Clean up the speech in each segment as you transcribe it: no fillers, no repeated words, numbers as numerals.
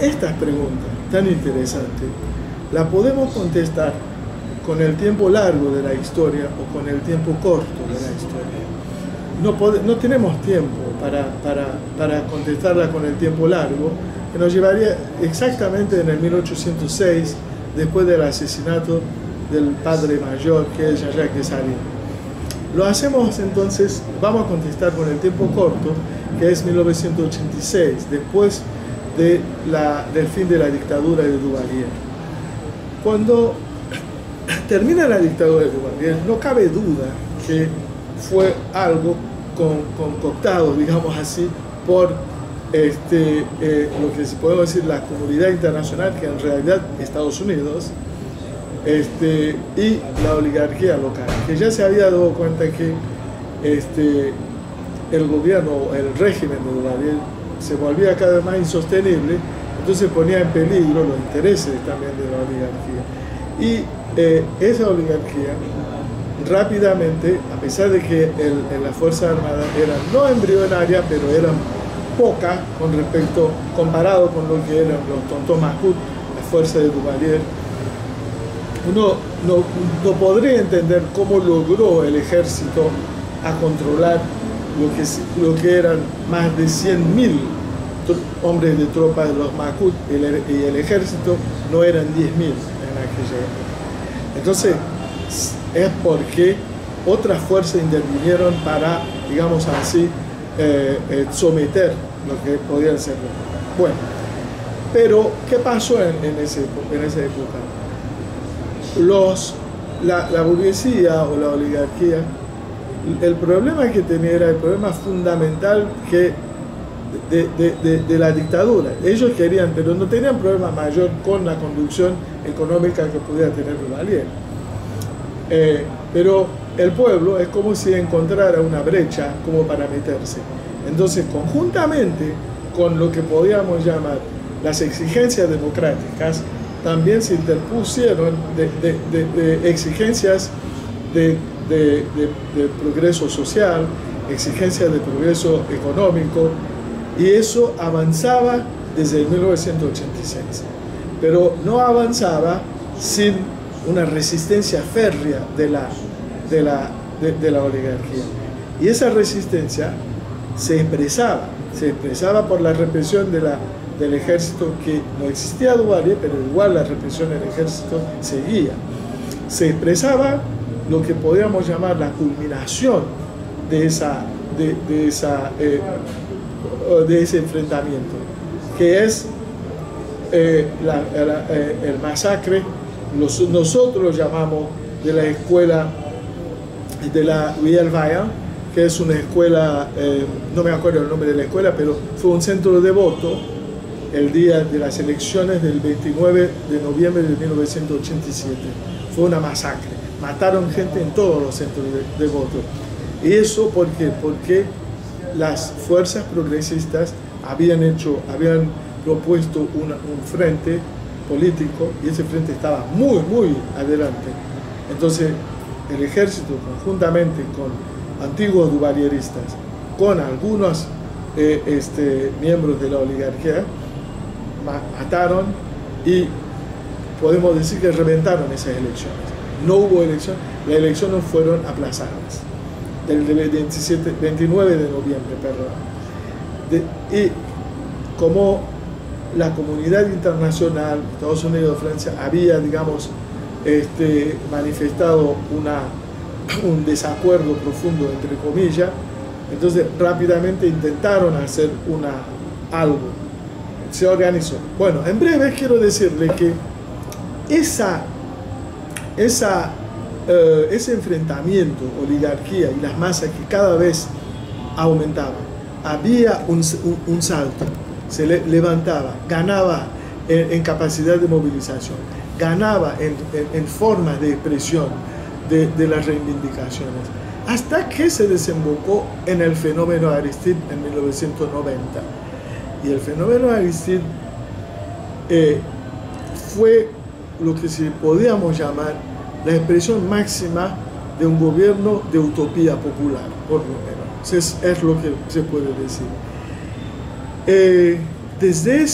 Estas preguntas tan interesantes las podemos contestar con el tiempo largo de la historia o con el tiempo corto de la historia. No tenemos tiempo para contestarla con el tiempo largo, que nos llevaría exactamente en el 1806, después del asesinato del padre mayor, que es Jean-Jacques Dessalines. Lo hacemos entonces, vamos a contestar con el tiempo corto, que es 1986, después del fin de la dictadura de Duvalier. Cuando termina la dictadura de Duvalier, no cabe duda que fue algo concoctado, digamos así, por lo que se puede decir la comunidad internacional, que en realidad Estados Unidos, y la oligarquía local, que ya se había dado cuenta que el gobierno, el régimen de Duvalier se volvía cada vez más insostenible, entonces ponía en peligro los intereses también de la oligarquía. Y esa oligarquía rápidamente, a pesar de que las Fuerzas Armadas eran no embrionarias, pero eran pocas comparado con lo que eran los Tonton Macoute, las fuerzas de Duvalier, uno no podría entender cómo logró el ejército a controlar lo que eran más de 100.000 hombres de tropa de los Macoute, y el ejército no eran 10.000 en aquella época. Entonces, es porque otras fuerzas intervinieron para, digamos así, someter lo que podían ser. Bueno, pero ¿qué pasó en esa época? La burguesía o la oligarquía, el problema que tenía era el problema fundamental de la dictadura. Ellos querían, pero no tenían problema mayor con la conducción económica que pudiera tener Duvalier. Pero el pueblo es como si encontrara una brecha como para meterse. Entonces, conjuntamente con lo que podíamos llamar las exigencias democráticas, también se interpusieron de exigencias de progreso social, exigencias de progreso económico, y eso avanzaba desde 1986. Pero no avanzaba sin una resistencia férrea de la oligarquía. Y esa resistencia se expresaba por la represión del ejército, que no existía Duvalier, pero igual la represión del ejército seguía. Se expresaba lo que podríamos llamar la culminación de ese enfrentamiento, que es el masacre. Nosotros lo llamamos de la escuela de la Ruelle Vaillant, que es una escuela, no me acuerdo el nombre de la escuela, pero fue un centro de voto el día de las elecciones del 29 de noviembre de 1987. Fue una masacre, mataron gente en todos los centros de voto. Y eso porque las fuerzas progresistas habían propuesto un frente político, y ese frente estaba muy adelante. Entonces el ejército, conjuntamente con antiguos duvalieristas, con algunos miembros de la oligarquía, mataron, y podemos decir que reventaron esas elecciones. No hubo elecciones, las elecciones fueron aplazadas del 29 de noviembre, perdón. Y como la comunidad internacional, Estados Unidos, Francia, había, digamos, manifestado un desacuerdo profundo, entre comillas, entonces rápidamente intentaron hacer algo. Se organizó. Bueno, en breve quiero decirle que ese enfrentamiento, oligarquía y las masas, que cada vez aumentaban, había un salto, se levantaba, ganaba en capacidad de movilización, ganaba en formas de expresión de las reivindicaciones, hasta que se desembocó en el fenómeno Aristide en 1990. Y el fenómeno Aristide fue lo que podíamos llamar la expresión máxima de un gobierno de utopía popular, por lo menos. Es lo que se puede decir. Desde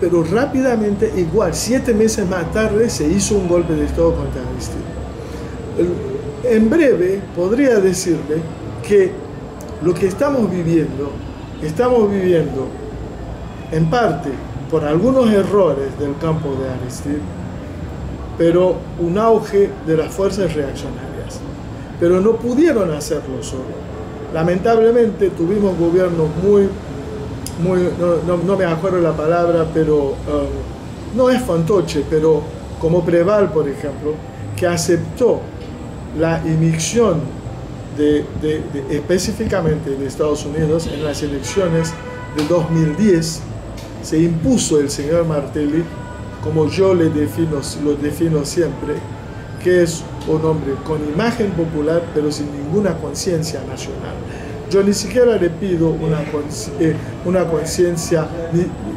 pero rápidamente, igual, 7 meses más tarde, se hizo un golpe de Estado contra Aristide. En breve, podría decirle que lo que estamos viviendo en parte por algunos errores del campo de Aristide, pero un auge de las fuerzas reaccionarias. Pero no pudieron hacerlo solo. Lamentablemente tuvimos gobiernos no me acuerdo la palabra, pero no es fantoche, pero como Preval, por ejemplo, que aceptó la inmixción específicamente de Estados Unidos en las elecciones de 2010. Se impuso el señor Martelly, como yo lo defino siempre, que es un hombre con imagen popular pero sin ninguna conciencia nacional. Yo ni siquiera le pido una conciencia,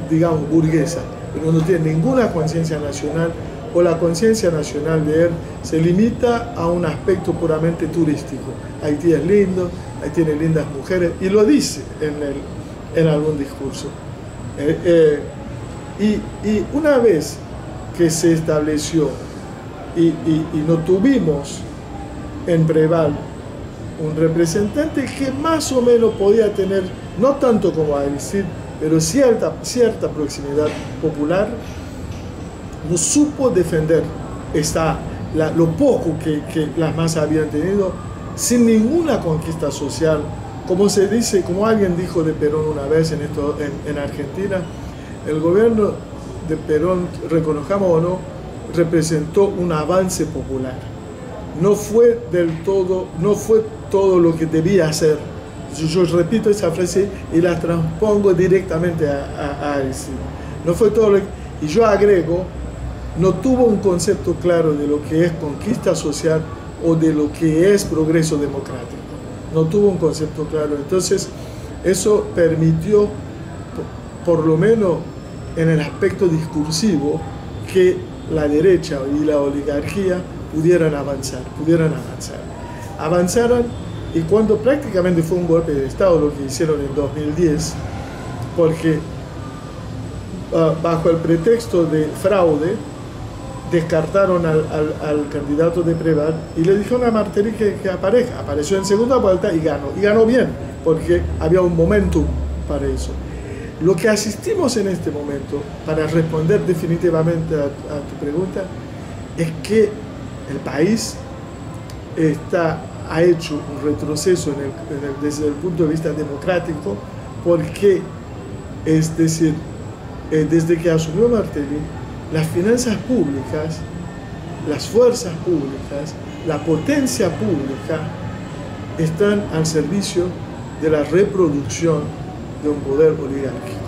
digamos, burguesa, pero no tiene ninguna conciencia nacional, o la conciencia nacional de él se limita a un aspecto puramente turístico. Haití es lindo, Haití tiene lindas mujeres, y lo dice en algún discurso. Y una vez que se estableció y no tuvimos en Preval un representante que más o menos podía tener, no tanto como Aristide, pero cierta proximidad popular, no supo defender lo poco que las masas habían tenido, sin ninguna conquista social. Como se dice, como alguien dijo de Perón una vez en Argentina, el gobierno de Perón, reconozcamos o no, representó un avance popular. No fue todo lo que debía hacer. Yo repito esa frase y la transpongo directamente a Aristide. No fue todo lo que, y yo agrego, no tuvo un concepto claro de lo que es conquista social o de lo que es progreso democrático. No tuvo un concepto claro. Entonces, eso permitió, por lo menos en el aspecto discursivo, que la derecha y la oligarquía pudieran avanzar. Avanzaron, y cuando prácticamente fue un golpe de Estado lo que hicieron en 2010, porque bajo el pretexto de fraude, descartaron al candidato de Preval y le dijeron a Martelly que apareció en segunda vuelta y ganó bien, porque había un momentum para eso. Lo que asistimos en este momento, para responder definitivamente a tu pregunta, es que el país ha hecho un retroceso desde el punto de vista democrático, porque, es decir, desde que asumió Martelly, las finanzas públicas, las fuerzas públicas, la potencia pública están al servicio de la reproducción de un poder oligárquico.